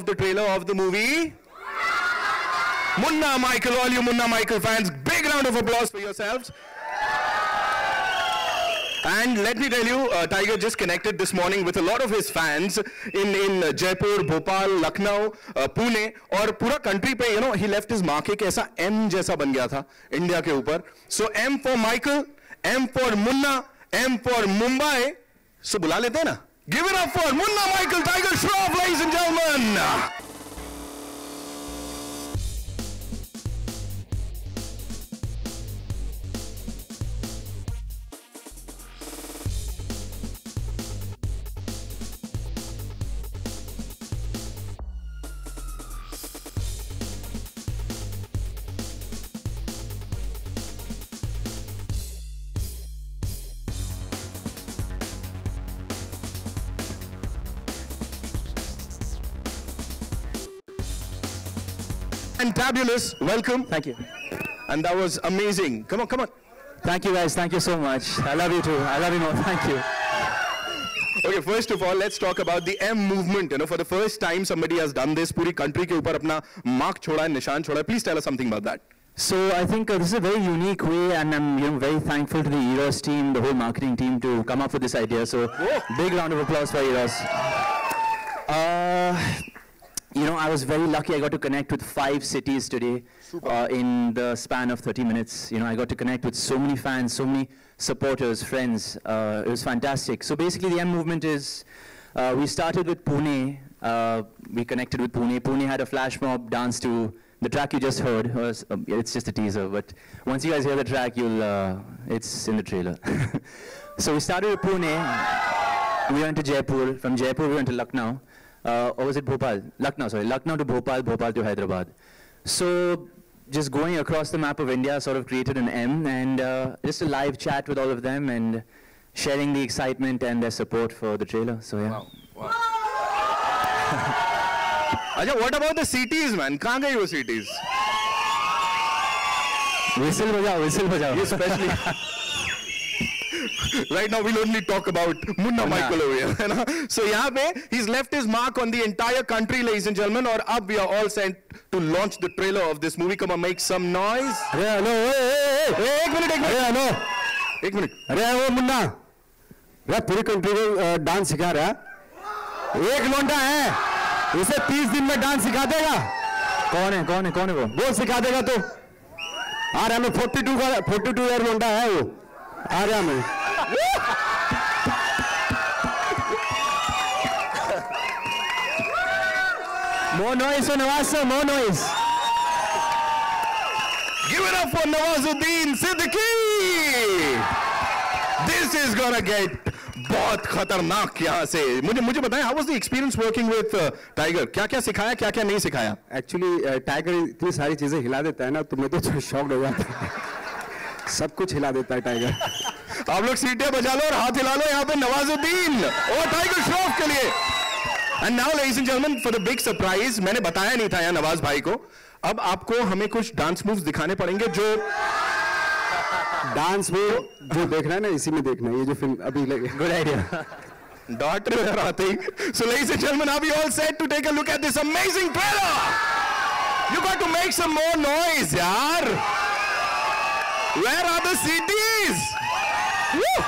the trailer of the movie Munna Michael. All you Munna Michael fans, big round of applause for yourselves. And let me tell you, Tiger just connected this morning with a lot of his fans in Jaipur, Bhopal, Lucknow, Pune, और पूरा country पे, you know, he left his mark एक ऐसा M जैसा बन गया था India के ऊपर. So M for Michael, M for Munna, M for Mumbai. So बुला लेते हैं ना? Give it up for Munna Michael, Tiger Shroff, ladies and gentlemen. Fantabulous, welcome. Thank you. And that was amazing. Come on, come on. Thank you guys, thank you so much. I love you too, I love you more, thank you. Okay, first of all, let's talk about the M movement. You know, for the first time somebody has done this. Puri country ke upar apna mark choda hai, nishan choda hai. Please tell us something about that. So I think this is a very unique way, and I'm very thankful to the Eros team, the whole marketing team, to come up with this idea. So big round of applause for Eros. You know, I was very lucky. I got to connect with 5 cities today in the span of 30 minutes. You know, I got to connect with so many fans, so many supporters, friends. It was fantastic. So basically, the M movement is, we started with Pune. We connected with Pune. Pune had a flash mob dance to the track you just heard. It's just a teaser, but once you guys hear the track, it's in the trailer. So we started with Pune. We went to Jaipur. From Jaipur, we went to Lucknow. Or was it Bhopal? Lucknow, sorry. Lucknow to Bhopal, Bhopal to Hyderabad. So just going across the map of India sort of created an M, and just a live chat with all of them and sharing the excitement and their support for the trailer. So yeah. Wow. Wow. Ajay, what about the cities, man? Kahan gayi wo cities? Whistle bajao, whistle bajao. Especially. Right now we'll only talk about Munna Michael over here. So यहाँ पे he's left his mark on the entire country, ladies and gentlemen. और अब we are all set to launch the trailer of this movie. Come on, make some noise. अरे hello, एक minute. अरे hello, एक minute. अरे वो मुन्ना, अरे पूरी कंट्री को डांस सिखा रहा है. एक लोंडा है, उसे 30 दिन में डांस सिखा देगा. कौन है वो सिखा देगा तो. आ रहा मैं 42 ईयर लोंडा है वो. आ रहा मैं. More noise for Nawaz sir, more noise. Give it up for Nawazuddin Siddiqui. This is gonna get बहुत खतरनाक यहाँ से. मुझे बताएं, how was the experience working with Tiger? क्या सिखाया, क्या नहीं सिखाया? Actually Tiger इतनी सारी चीजें हिला देता है ना, तो मैं तो शॉक्ड हो जाता है. सब कुछ हिला देता है टाइगर. आप लोग सीटें बजा लो और हाथ हिला लो यहाँ पे नवाजुद्दीन और टाइगर श्रॉफ के लिए. And now, ladies and gentlemen, for the big surprise, मैंने बताया नहीं था यहाँ नवाज भाई को. अब आपको हमें कुछ डांस मूव्स दिखाने पड़ेंगे जो डांस मूव जो देखना है ना, इसी में देखना है. ये जो फिल्म अभी लगे. Good idea. डॉक्टर आते ही. So, ladies and gentlemen, are we all set to take a look at this amazing trailer? You got to make some more noise, yaar. Where are the CDs? Woo!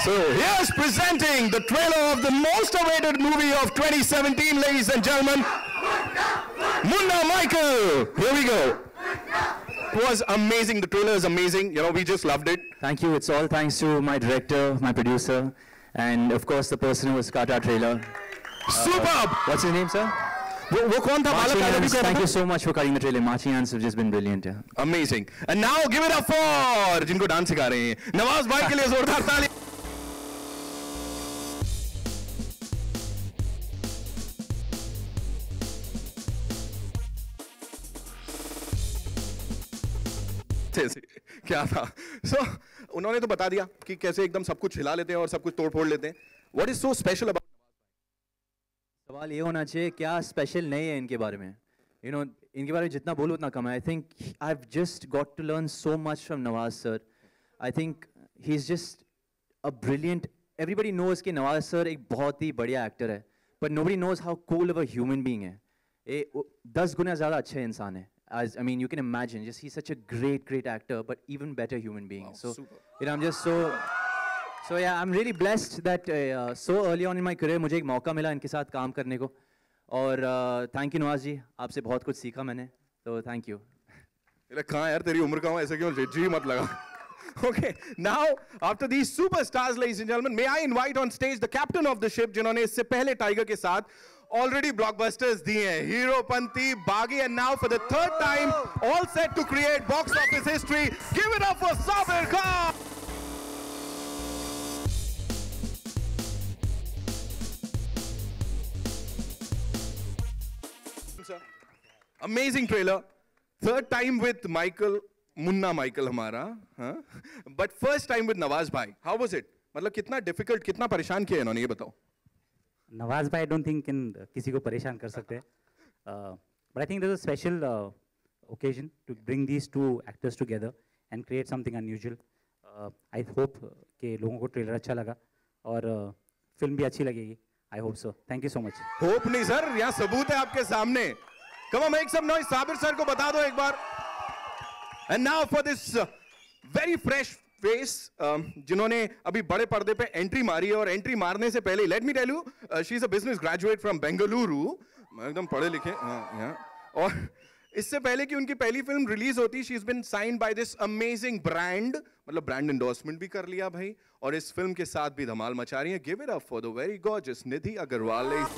So here's presenting the trailer of the most awaited movie of 2017, ladies and gentlemen. Munna Michael. Here we go. It was amazing. The trailer is amazing. You know, we just loved it. Thank you. It's all thanks to my director, my producer, and of course the person who has cut our trailer. Superb. What's his name, sir? वो कौन था? Thank you so much for cutting the trailer. Marching hands have just been brilliant. Yeah. Amazing. And now give it up for जिनको dance सिखा रहे हैं नवाज भाई के लिए जोरदार ताली. क्या था? So उन्होंने तो बता दिया कि कैसे एकदम सब कुछ हिला लेते हैं और सब कुछ तोड़ फोड़ लेते हैं. What is so special about? सवाल ये होना चाहिए क्या स्पेशल नहीं है इनके बारे में. You know, इनके बारे में जितना बोलो उतना कम है. I think I've just got to learn so much from Nawaz sir. I think he's just a brilliant. Everybody knows कि नवाज सर एक बहुत ही बढ़िया एक्टर है. but nobody knows how cool of a human being है. 10 गुना ज़्यादा अच्छा इंसान है. As I mean, you can imagine, just he's such a great actor, but even better human being. Wow, so, super. I'm just so yeah, I'm really blessed that so early on in my career मुझे एक मौका मिला इनके साथ काम करने को. और thank you नवाज जी, आपसे बहुत कुछ सीखा मैंने. So thank you. कहाँ यार तेरी उम्र कहाँ ऐसे क्यों जी मत लगा. Okay, now after these superstars, ladies and gentlemen, may I invite on stage the captain of the ship, जिन्होंने इससे पहले टाइगर के साथ already blockbusters दिए हैं, हीरोपंती, बागी, and now for the third time, all set to create box office history. Give it up for Sabir Khan. Amazing trailer. Third time with Michael. Munna Michael हमारा, हाँ, but first time with Nawaz भाई. How was it? मतलब कितना difficult, कितना परेशान किया इन्होंने, ये बताओ. नवाज भाई, I don't think किसी को परेशान कर सकते. But I think there's a special occasion to bring these two actors together and create something unusual. I hope कि लोगों को ट्रेलर अच्छा लगा और फिल्म भी अच्छी लगेगी. I hope so. Thank you so much. Hope नहीं सर, यहाँ सबूत है आपके सामने. Come on, make some noise. Sabir sir को बता दो एक बार. And now for this very fresh face, जिन्होंने अभी बड़े पर्दे पे एंट्री मारी है, और एंट्री मारने से पहले let me tell you, she is a business graduate from Bengaluru, एकदम पढ़े लिखे, और इससे पहले कि उनकी पहली फिल्म रिलीज होती, she has been signed by this amazing brand, मतलब ब्रांड एंडोर्समेंट भी कर लिया भाई, और इस फिल्म के साथ भी धमाल मचा रही है. Give it up for the very gorgeous Nidhi Agarwal.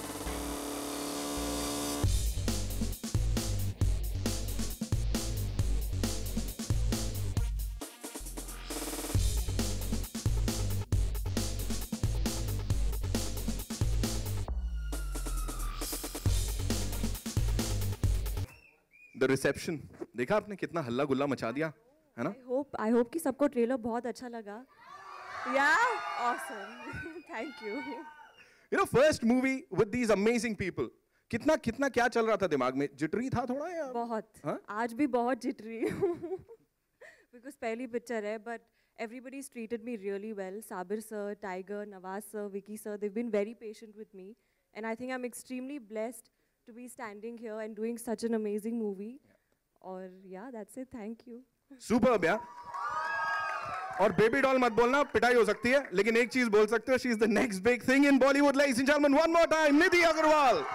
The reception, देखा आपने कितना हल्ला गुल्ला मचा दिया, है ना? I hope कि सबको ट्रेलर बहुत अच्छा लगा. Yeah, awesome. Thank you. You know, first movie with these amazing people. कितना क्या चल रहा था दिमाग में? जिटरी था थोड़ा या? बहुत. हाँ? आज भी बहुत जिटरी हूँ. Because पहली पिक्चर है, but everybody's treated me really well. Sabir sir, Tiger, Nawaz sir, Vicky sir, they've been very patient with me, and I think I'm extremely blessed to be standing here and doing such an amazing movie. Or yeah, that's it. Thank you. Superb, yeah. और baby doll मत बोलना, पिटाई हो सकती है, लेकिन एक चीज बोल सकते हो, she is the next big thing in Bollywood, ladies and gentlemen. One more time, Nidhi Agarwal.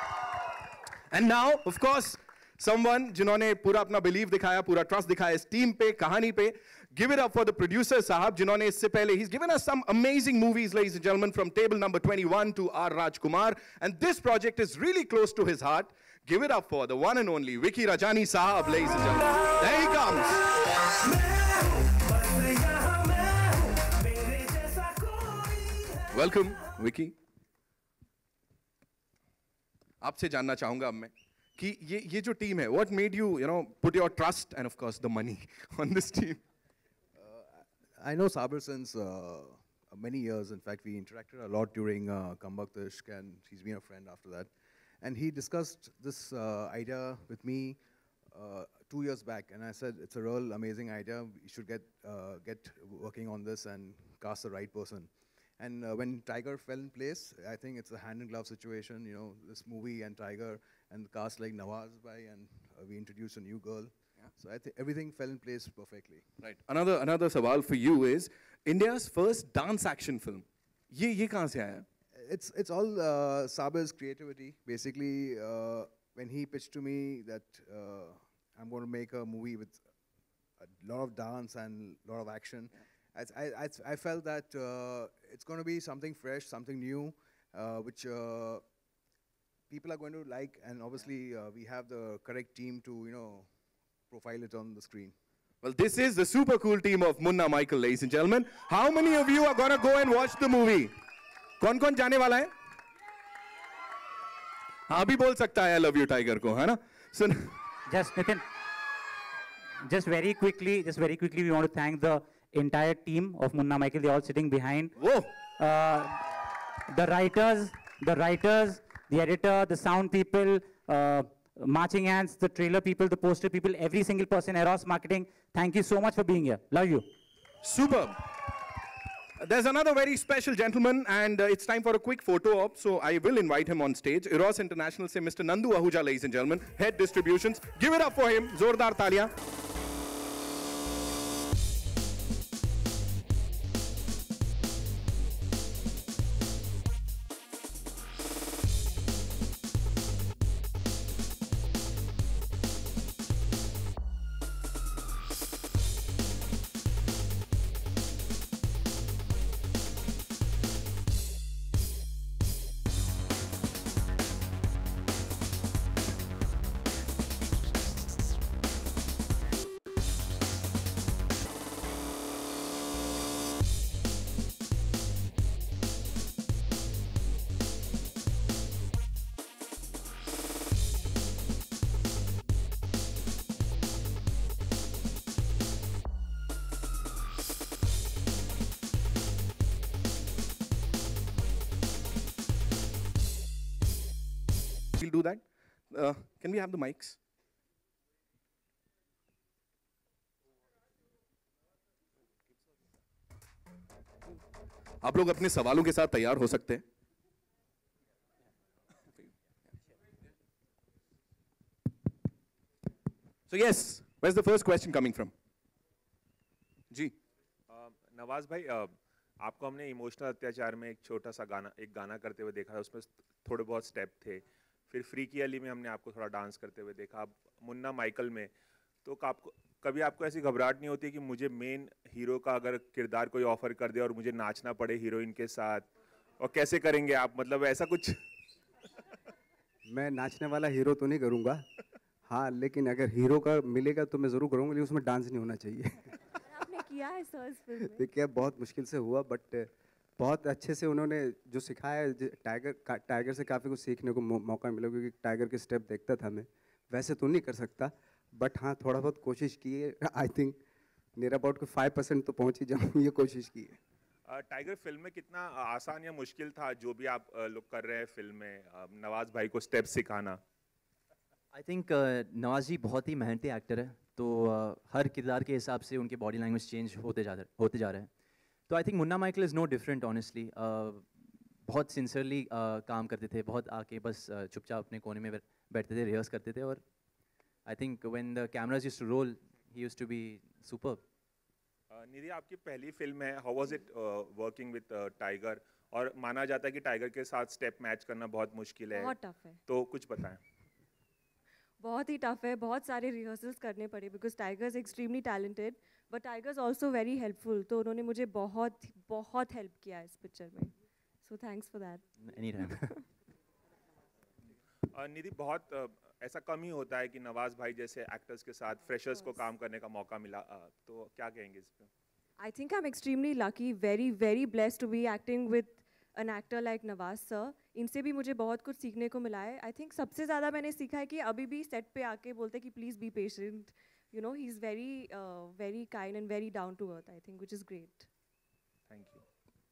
And now, of course, someone जिन्होंने पूरा अपना बिलीव दिखाया, पूरा ट्रस्ट दिखाया इस टीम पे, कहानी पे. Give it up for the producer साहब, जिन्होंने इससे पहले, he's given us some amazing movies, ladies and gentlemen, from Table Number 21 to R. Rajkumar, and this project is really close to his heart. Give it up for the one and only Vicky Rajani साहब, ladies and gentlemen. There he comes. Welcome, Vicky. आपसे जानना चाहूंगा अब मैं कि ये जो team है, what made you, put your trust and of course the money on this team? I know Sabir since many years. In fact, we interacted a lot during Kambak Tishk, and he's been a friend after that. And he discussed this idea with me 2 years back, and I said, it's a real amazing idea. We should get working on this and cast the right person. And when Tiger fell in place, I think it's a hand-in-glove situation, this movie and Tiger and the cast like Nawaz Bhai, and we introduced a new girl. Yeah. So I think everything fell in place perfectly. Right. Another sawal for you is, India's first dance action film. Ye kahan se aaya? It's all Sabir's creativity. Basically, when he pitched to me that I'm going to make a movie with a lot of dance and a lot of action, yeah. I felt that it's going to be something fresh, something new, which people are going to like, and obviously we have the correct team to, profile it on the screen. Well, this is the super cool team of Munna Michael, ladies and gentlemen. How many of you are going to go and watch the movie? कौन जाने वाला है? हाँ भी बोल सकता है I love you Tiger को, है ना? So, just Nitin, just very quickly, we want to thank the entire team of Munna Michael. They're all sitting behind. Whoa! The writers, the editor, the sound people, marching hands, the trailer people, the poster people, every single person, Eros Marketing. Thank you so much for being here. Love you. Superb. there's another very special gentleman, and it's time for a quick photo op. So I will invite him on stage. Eros International से Mr. Nandu Ahuja, ladies and gentlemen, head distributions. Give it up for him. जोरदार तालियां. We'll do that. Can we have the mics? आप लोग अपने सवालों के साथ तैयार हो सकते हैं. So yes, where's the first question coming from? जी. नवाज भाई, आपको हमने इमोशनल अत्याचार में एक छोटा सा गाना करते हुए देखा था, उसमें थोड़े बहुत स्टेप थे. फिर फ्रीकी अली में हमने आपको थोड़ा डांस करते हुए देखा. अब मुन्ना माइकल में तो कभी आपको ऐसी घबराहट नहीं होती कि मुझे मेन हीरो का अगर किरदार कोई ऑफर कर दे और मुझे नाचना पड़े हीरोइन के साथ, और कैसे करेंगे आप, मतलब ऐसा कुछ? मैं नाचने वाला हीरो तो नहीं करूँगा, हाँ, लेकिन अगर हीरो का मिलेगा तो मैं ज़रूर करूँगा, लेकिन उसमें डांस नहीं होना चाहिए. आपने किया है सर इस फिल्म में? देखिए बहुत मुश्किल से हुआ, बट बहुत अच्छे से उन्होंने जो सिखाया है. टाइगर से काफ़ी कुछ सीखने को मौका मिला, क्योंकि टाइगर के स्टेप देखता था मैं. वैसे तो नहीं कर सकता, बट हाँ थोड़ा बहुत कोशिश की है. आई थिंक नियर अबाउट को 5% तो पहुँच ही जाऊँ, ये कोशिश की है. टाइगर फिल्म में कितना आसान या मुश्किल था जो भी आप लोग कर रहे हैं फिल्म में, नवाज भाई को स्टेप सिखाना? आई थिंक नवाज जी बहुत ही मेहनती एक्टर है, तो हर किरदार के हिसाब से उनके बॉडी लैंग्वेज चेंज होते जा रहे हैं. तो I think Munna Michael is no different honestly. बहुत सिंसियरली काम करते थे, बहुत आके बस चुपचाप अपने कोने में बैठते थे, रिहर्स करते थे, और I think when the cameras used to roll he used to be superb. Nidhi, आपकी पहली फिल्म है, how was it working with Tiger? और माना जाता है कि टाइगर के साथ स्टेप मैच करना बहुत मुश्किल है. बहुत टफ है. तो कुछ बताएं. बहुत ही टफ है, बहुत सारे रिहर्सल्स करने पड़े because tiger is extremely talented, but tiger is also very helpful. तो उन्होंने मुझे बहुत बहुत हेल्प किया इस पिक्चर में, so thanks for that. Any time. Nidhi, बहुत ऐसा कम ही होता है कि नवाज भाई जैसे एक्टर्स के साथ फ्रेशर्स को काम करने का मौका मिला, तो क्या कहेंगे इस पे? I think I'm extremely lucky, very, very blessed to be acting with an actor like Nawaz sir. इनसे भी मुझे बहुत कुछ सीखने को मिला है. I think सबसे ज़्यादा मैंने सीखा है कि अभी भी सेट पे आके बोलते कि please be patient. You know, he's very kind and very down to earth, I think, which is great. Thank you.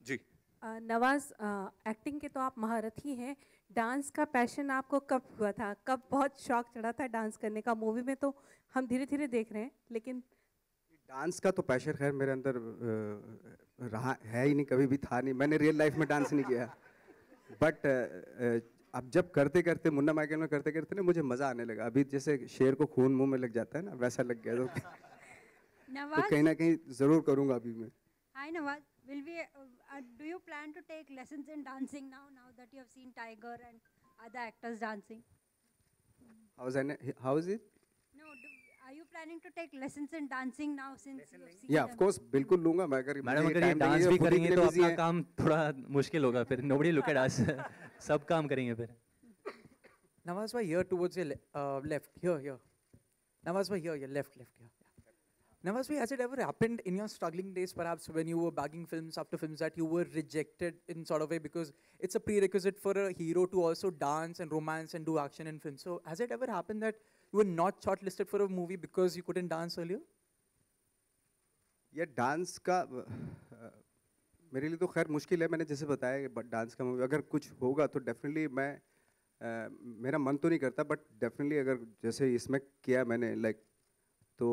जी. नवाज, एक्टिंग के तो आप महारथ ही हैं. डांस का पैशन आपको कब हुआ था, कब बहुत शौक चढ़ा था डांस करने का? मूवी में तो हम धीरे धीरे देख रहे हैं, लेकिन डांस का तो पैशन खैर मेरे अंदर रहा है ही नहीं, कभी भी था नहीं. मैंने रियल लाइफ में डांस नहीं किया, बट अब जब करते करते मुन्ना माइकल में करते करते ना मुझे मज़ा आने लगा. अभी जैसे शेर को खून मुंह में लग जाता है ना, वैसा लग गया. तो कहीं ना कहीं ज़रूर करूँगा अभी मैं. Hi Nawaz, do you plan to take lessons in dancing now that you have seen Tiger and other actors dancing? How is it? No, are you planning to take lessons in dancing now since you have seen Yeah, of course, बिल्कुल लूँगा मैं. अगर madam अगर ये dance भी करेंगे तो अपना काम थोड़ा मुश्किल होगा फिर. nobody look at us. सब काम करेंगे फिर. Nawaz bhai, here towards your left, here. Nawaz bhai, here, left, here. Nawaz bhai, has it ever happened in your struggling days, perhaps when you were bagging films after films, that you were rejected in sort of a way, because it's a prerequisite for a hero to also dance and romance and do action in films? So has it ever happened that you were not shortlisted for a movie because you couldn't dance earlier? ये dance का मेरे लिए तो खैर मुश्किल है. मैंने जैसे बताया, बट डांस का मूवी अगर कुछ होगा तो डेफिनेटली मेरा मन तो नहीं करता, बट डेफिनेटली अगर जैसे इसमें किया मैंने तो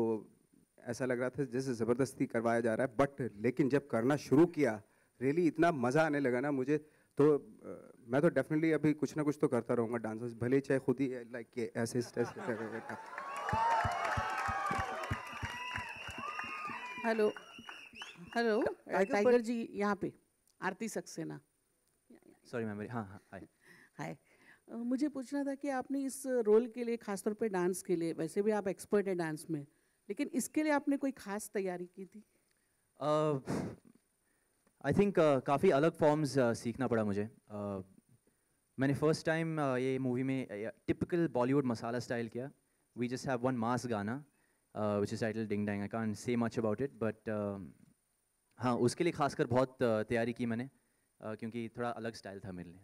ऐसा लग रहा था जैसे ज़बरदस्ती करवाया जा रहा है. बट लेकिन जब करना शुरू किया रियली इतना मज़ा आने लगा ना मुझे, तो मैं तो डेफिनेटली अभी कुछ ना कुछ तो करता रहूँगा डांस, भले चाहे खुद ही लाइक ऐसे स्टेज। हेलो हेलो टाइगर जी यहाँ पे, आरती सक्सेना। सॉरी मैम, हाँ हाँ हाय। हाय, मुझे पूछना था कि आपने इस रोल के लिए, खासतौर पे डांस के लिए, वैसे भी आप एक्सपर्ट हैं डांस में, लेकिन इसके लिए आपने कोई खास तैयारी की थी? आई थिंक काफ़ी अलग फॉर्म्स सीखना पड़ा मुझे। मैंने फर्स्ट टाइम ये मूवी में टिपिकल बॉलीवुड मसाला स्टाइल किया। We just have one mass गाना which is title ding dang. I can't say much about it, but हाँ, उसके लिए खासकर बहुत तैयारी की मैंने, क्योंकि थोड़ा अलग स्टाइल था मेरे लिए।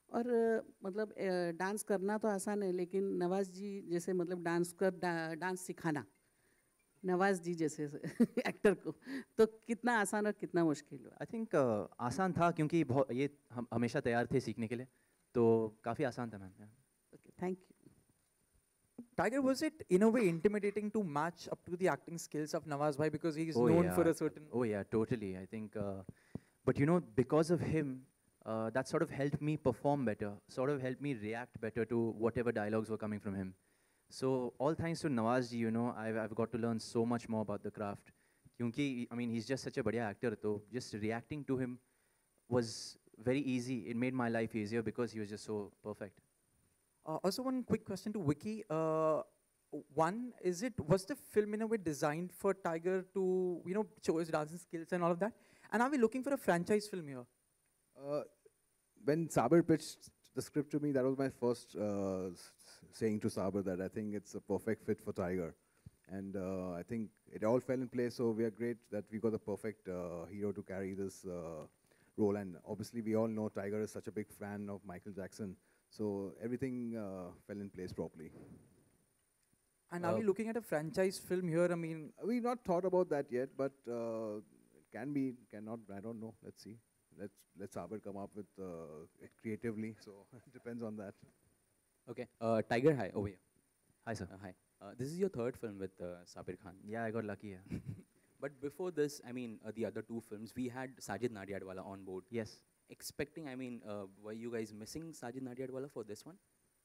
और मतलब डांस करना तो आसान है, लेकिन नवाज जी जैसे मतलब डांस सिखाना नवाज जी जैसे एक्टर को, तो कितना आसान और कितना मुश्किल हुआ? आई थिंक आसान था, क्योंकि बहुत ये हम हमेशा तैयार थे सीखने के लिए, तो काफ़ी आसान था ma'am. Okay, thank you. Tiger, was it in a way intimidating to match up to the acting skills of Nawaz Bhai, because he is known for a certain... Oh yeah, totally. I think, but you know, because of him, that sort of helped me perform better, sort of helped me react better to whatever dialogues were coming from him. So all thanks to Nawaz ji, you know, I've got to learn so much more about the craft. Kyunki, I mean, he's just such a badhiya actor, so just reacting to him was very easy. It made my life easier because he was just so perfect. Also, one quick question to Vicky. One, was the film in a way designed for Tiger to, you know, show his dancing skills and all of that? And are we looking for a franchise film here? When Saber pitched the script to me, that was my first saying to Saber that I think it's a perfect fit for Tiger. And I think it all fell in place, so we are great that we got the perfect hero to carry this role. And obviously, we all know Tiger is such a big fan of Michael Jackson. So everything fell in place properly. And are we looking at a franchise film here? I mean, we've not thought about that yet, but it can be, cannot, I don't know. Let's see. Let Saber come up with it creatively. So it depends on that. Okay. Tiger, hi. Over here. Hi, sir. Hi. This is your third film with Sabir Khan. Yeah, I got lucky. Yeah. But before this, I mean, the other two films, we had Sajid Nadiadwala on board. Yes. Expecting, I mean, were you guys missing Sajid Nadiadwala for this one?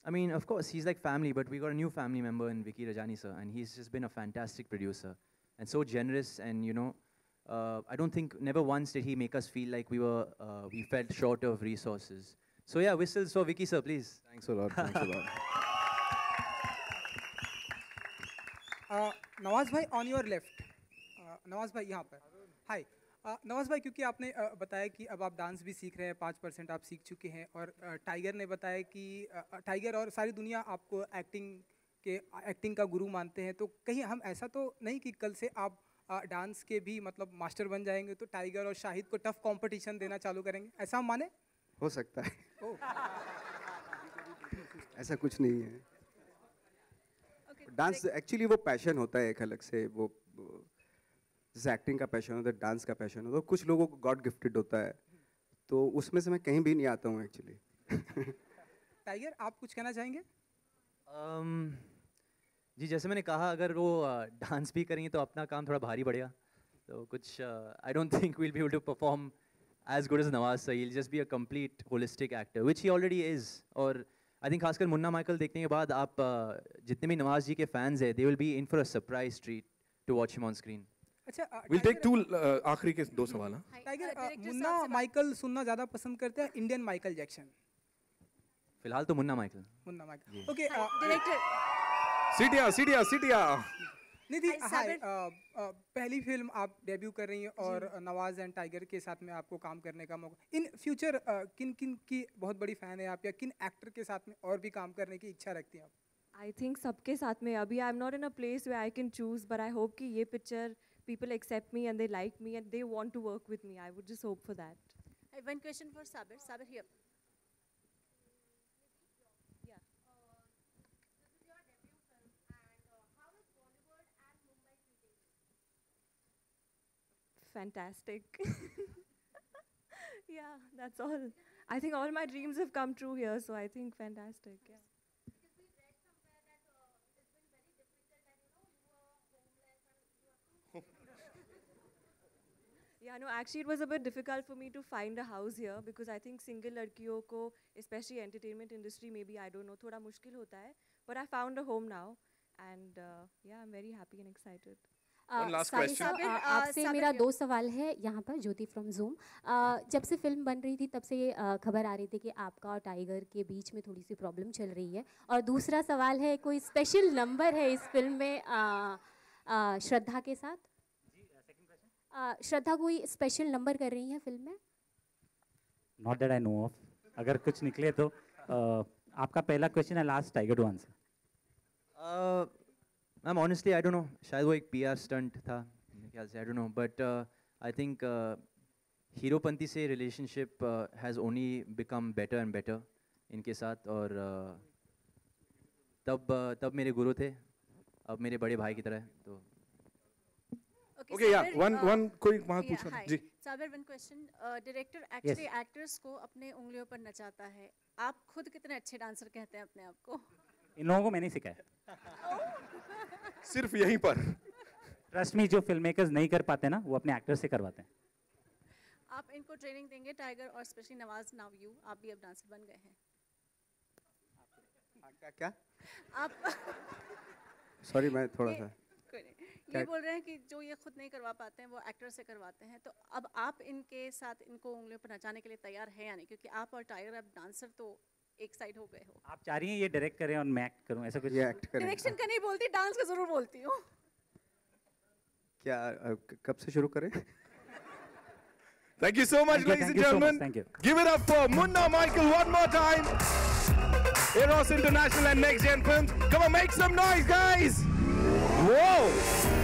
I mean, of course, he's like family, but we got a new family member in Vicky Rajani, sir, and he's just been a fantastic producer and so generous. And you know, I don't think never once did he make us feel like we felt short of resources. So yeah, whistles for Vicky, sir, please. Thanks a lot. Thanks a lot. Nawaz भाई on your left, Nawaz भाई यहाँ पर। हाय नवाज भाई, क्योंकि आपने बताया कि अब आप डांस भी सीख रहे हैं, 5% आप सीख चुके हैं, और टाइगर ने बताया कि टाइगर और सारी दुनिया आपको एक्टिंग का गुरु मानते हैं, तो कहीं हम ऐसा तो नहीं कि कल से आप डांस के भी मतलब मास्टर बन जाएंगे, तो टाइगर और शाहिद को टफ कंपटीशन देना चालू करेंगे, ऐसा हम माने? हो सकता है। ऐसा कुछ नहीं है। डांस एक्चुअली वो पैशन होता है एक अलग से, वो जैसे एक्टिंग का पैशन होता है, डांस का पैशन होता है, कुछ लोगों को गॉड गिफ्टेड होता है, तो उसमें से मैं कहीं भी नहीं आता हूँ एक्चुअली। टाइगर, आप कुछ कहना चाहेंगे? जी, जैसे मैंने कहा, अगर वो डांस भी करेंगे तो अपना काम थोड़ा भारी पड़ेगा, तो कुछ I don't think we'll be able to perform as good as Nawaz sir. He'll just be a complete holistic actor, which he already is. और I think खासकर मुन्ना माइकल देखने के बाद आप जितने भी नवाज जी के फैंस हैं, they will be in for a surprise treat to watch him on screen. अच्छा, we'll take two आखिरी के दो सवाल। टाइगर, मुन्ना माइकल सुनना ज़्यादा पसंद करते हैं इंडियन माइकल जैक्सन? फिलहाल तो Munna Michael. Munna Michael. Okay, सीटिया सीटिया सीटिया। निधि, हाय, पहली फिल्म आप डेब्यू कर रही हैं और नवाज एंड टाइगर के साथ में आपको काम करने का मौका, इन फ्यूचर किन किन की बहुत बड़ी फ़ैन है आप, या किन एक्टर के साथ में और भी काम करने की इच्छा रखती हैं आप? आई थिंक सबके साथ में। अभी I am not in a place way I can choose, but I hope कि ये picture people accept me and they like me and they want to work with me. I would just hope for that. One question for Sabir. Sabir here. Fantastic. Yeah, that's all. I think all my dreams have come true here, so I think fantastic. Yeah. Yeah, no, actually it was a bit difficult for me to find a house here because I think single लड़कियों को, especially entertainment industry, maybe I don't know, थोड़ा मुश्किल होता है. But I found a home now, and yeah, I'm very happy and excited. One last question. आपसे मेरा 2 सवाल है यहाँ पर, ज्योति फ्रॉम जूम. जब से फिल्म बन रही थी तब से खबर आ रही थी कि आपका और टाइगर के बीच में थोड़ी सी प्रॉब्लम चल रही है. और दूसरा सवाल है, कोई स्पेशल नंबर है इस फिल्म में श्रद्धा के साथ? श्रद्धा कोई स्पेशल नंबर कर रही हैं फिल्म में? Not that I know of. अगर कुछ निकले तो आपका पहला क्वेश्चन है, last Tiger to answer. Ma'am honestly I don't know, शायद वो एक PR स्टंट था मेरे ख्याल से, I don't know, but I think Heropanti से relationship has only become better and better इनके साथ. और तब मेरे गुरु थे, अब मेरे बड़े भाई की तरह. तो Okay, yeah, one कोई वहाँ पूछो जी. Sabir, one question. Director actually actors को अपने उंगलियों पर नचाता है. आप खुद कितने अच्छे डांसर कहते हैं अपने आप को? इन लोगों को मैंने सिखाया. सिर्फ यहीं पर. ट्रस्ट मी, जो फिल्म मेकर्स नहीं कर पाते ना, वो अपने एक्टर से करवाते हैं. आप इनको ट्रेनिंग देंगे, टाइगर और स्पेशली नवाज, नाउ यू, आप भी अब डांसर बन गए हैं. क्या? आप सॉरी, मैं थोड़ा सा ये बोल रहे हैं कि जो ये खुद नहीं करवा पाते हैं वो एक्टर से करवाते हैं. तो अब आप इनके साथ इनको उंगलियों पर नचाने के लिए तैयार हैं या नहीं? क्योंकि आप और टाइगर अब डांसर तो एक साइड हो गए हो. आप चाह रही हैं ये डायरेक्ट करें और मैं एक्ट करूं, ऐसा कुछ? ये एक्ट करें. डायरेक्शन का नहीं बोलती, डांस का जरूर बोलती हूँ. क्या कब से शुरू करें? Thank you so much, ladies and gentlemen. Thank you. Give it up for Munna Michael one more time. Eros International and Next Gen Films. Come on, make some noise, guys. Whoa.